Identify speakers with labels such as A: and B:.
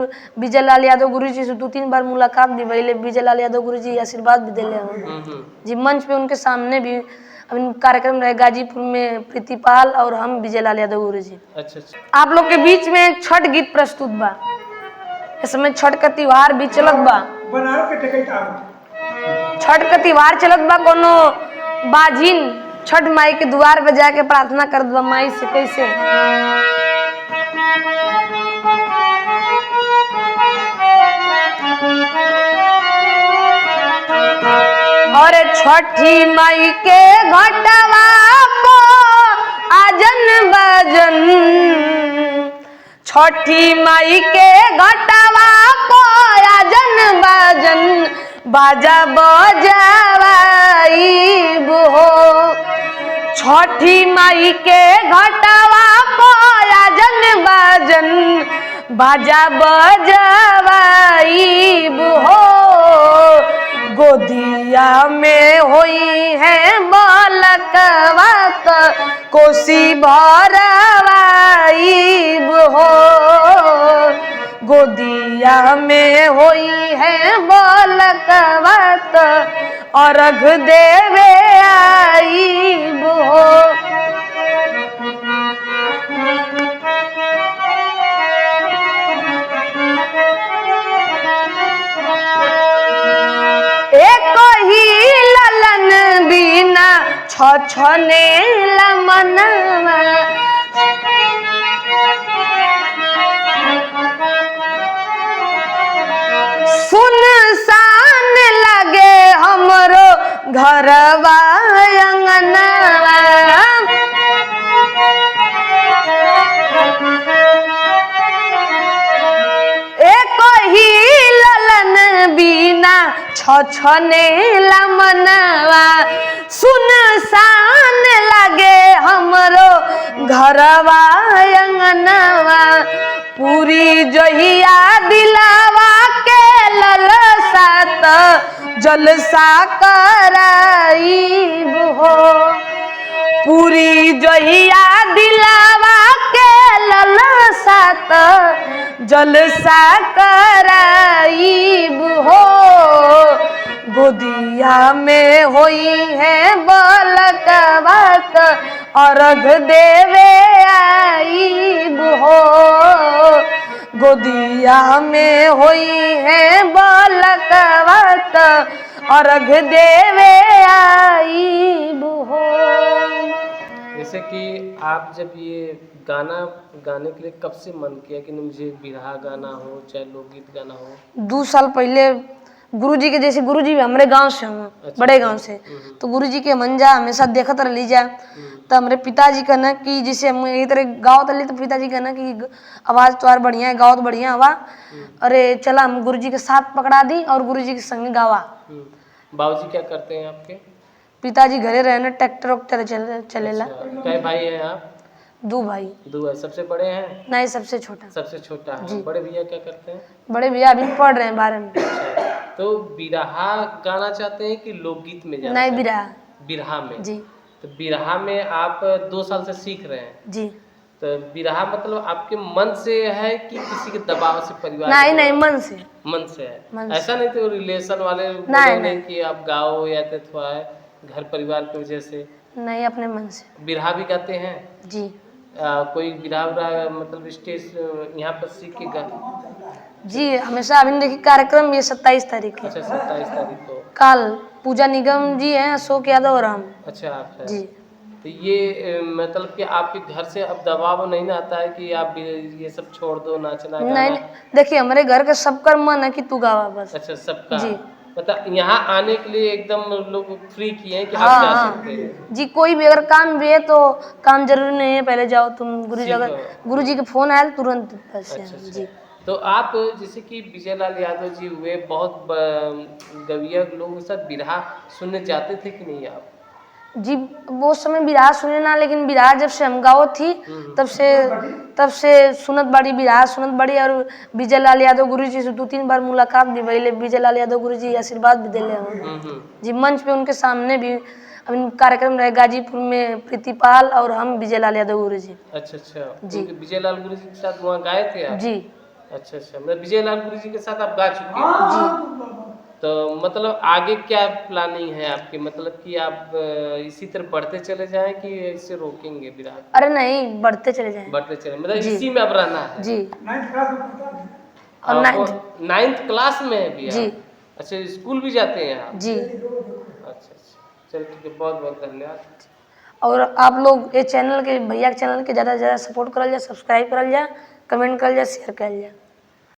A: विजय लाल यादव गुरुजी से 2-3 बार मुलाकात भी भइले। विजय लाल यादव गुरुजी आशीर्वाद भी दिले हम जी। मंच पे उनके सामने भी अभी कार्यक्रम रहे गाजीपुर में, प्रीतिपाल और हम विजय लाल यादव गुरुजी। अच्छा। आप लोग के बीच में एक छठ गीत प्रस्तुत बा। इस समय छठ का त्योहार भी चलत बा। छठ का त्योहार चलत बा। कोनो बाजिन छठ माई के द्वार पे जाके प्रार्थना करत बा माई से कैसे। और छठी माई के घटवा को आजन बाजन, छठी माई के घटवा को आजन बाजन, बाजा बजावाई हो। छठी माई के घटवा को आजन बाजन, बाजा बजावाई हो। गोदिया में होई है बालकवा कोसी भरवाई हो। गोदिया में होई है बालकवा अर्घ देवे आई हो। छछने मनवा, सुनसान लगे हमरो घरवा अंगनवा। एक ही ललन बिना छछने मनवा, सुनसान लगे हमरो घरवा अंगनवा। पूरी जहिया दिलावा के ललसा जलसा कराई हो। पूरी जहिया दिलावा के ललसा जलसा कराई हो। गोदिया में होई है बालकवा अर्घ देवे आई हो। गोदिया में होई है बालकवा अर्घ देवे आई हो।
B: जैसे कि आप जब ये गाना गाने के लिए कब से मन किया कि मुझे बिरहा गाना हो चाहे लोकगीत गाना हो?
A: 2 साल पहले गुरुजी के, जैसे गुरुजी हमारे गांव से हम
B: अच्छा,
A: बड़े गांव से, तो गुरुजी के मंजा हमेशा देखत रह लीजा। तो हमारे पिताजी कहना कि जैसे हम यही तरह गाँव तली, तो पिताजी कहना कि आवाज़ तो बढ़िया है, गाँव तो बढ़िया हवा, अरे चला हम गुरुजी के साथ पकड़ा दी और गुरुजी के संग गावा।
B: बाबूजी क्या करते हैं आपके?
A: पिताजी घरे रहना, ट्रैक्टर चलेला।
B: कई भाई हैं आप?
A: 2 भाई।
B: 2 है। सबसे बड़े हैं?
A: नहीं, सबसे छोटा।
B: सबसे छोटा है। बड़े भैया क्या करते हैं?
A: बड़े भैया अभी पढ़ रहे हैं 12 में।
B: तो बिरहा गाना चाहते हैं कि लोकगीत में जाना?
A: नहीं, बिरहा।
B: बिरहा में
A: जी।
B: तो बिरहा में आप 2 साल से सीख रहे हैं
A: जी।
B: तो बिरहा मतलब आपके मन से है कि किसी के दबाव से, परिवार?
A: नहीं, मन से।
B: मन से है।
A: मन
B: ऐसा नहीं तो रिलेशन वाले
A: नहीं
B: कि आप गाओ या तो थोड़ा घर परिवार की वजह से?
A: नहीं, अपने मन से।
B: बिरहा भी गाते हैं?
A: जी।
B: कोई बिरहा मतलब स्टेज यहाँ पर सीख के गा?
A: जी, हमेशा अभी देखिए कार्यक्रम ये 27 तारीख है।
B: अच्छा, 27 तारीख को
A: काल पूजा निगम जी हैं, अशोक यादव और हम।
B: अच्छा, आप है।
A: जी।
B: तो ये मतलब कि आपके घर से अब दबाव नहीं ना आता है कि आप ये सब छोड़ दो, नाचना गाना?
A: नहीं, देखिए हमारे घर का सबका मन है कि तू गावा बस।
B: अच्छा, सबका?
A: जी।
B: मतलब यहाँ आने के लिए एकदम लोग फ्री किए हैं कि आप जा सकते हैं?
A: जी, कोई भी अगर काम भी है तो काम जरूरी नहीं है पहले जाओ तुम गुरुजी, अगर गुरुजी के फोन आया तुरंत बस। जी।
B: तो आप जैसे कि विजय लाल यादव जी हुए, बहुत गविया लोगों के साथ बिरहा सुनने जाते थे कि नहीं आप?
A: जी, वो समय बिरहा सुने ना, लेकिन बिरहा जब से हम गाँव थी तब से सुनत बड़ी बिरहा सुनत बड़ी। और विजय लाल यादव गुरुजी से 2-3 बार मुलाकात भी भइले। विजय लाल यादव गुरुजी आशीर्वाद भी दिले हम जी। मंच पे उनके सामने भी अभी कार्यक्रम रहे गाजीपुर में, प्रीतिपाल और हम विजय लाल यादव गुरुजी।
B: अच्छा जी। विजय लाल गुरुजी के साथ वहाँ गाए थे आप?
A: जी।
B: अच्छा अच्छा, मतलब विजय लाल गुरु जी के साथ आप गा चुके हैं। तो मतलब आगे क्या प्लानिंग है आपकी, मतलब कि आप इसी तरह बढ़ते चले जाएं कि इसे रोकेंगे विराह?
A: अरे नहीं, बढ़ते चले जाएं।
B: बढ़ते चले, मतलब
A: जी
B: इसी में अब रहना है।
A: जी। और
B: अब
A: नाइन्थ।
B: 9th क्लास में है भी
A: जी
B: आप? अच्छा, स्कूल भी जाते हैं आप?
A: जी।
B: अच्छा अच्छा, चलो ठीक है, बहुत बहुत धन्यवाद।
A: और आप लोग ये चैनल के, भैया के चैनल के ज़्यादा से ज़्यादा सपोर्ट करल जाए, सब्सक्राइब करल जाए, कमेंट करल जाए, शेयर करल जाए।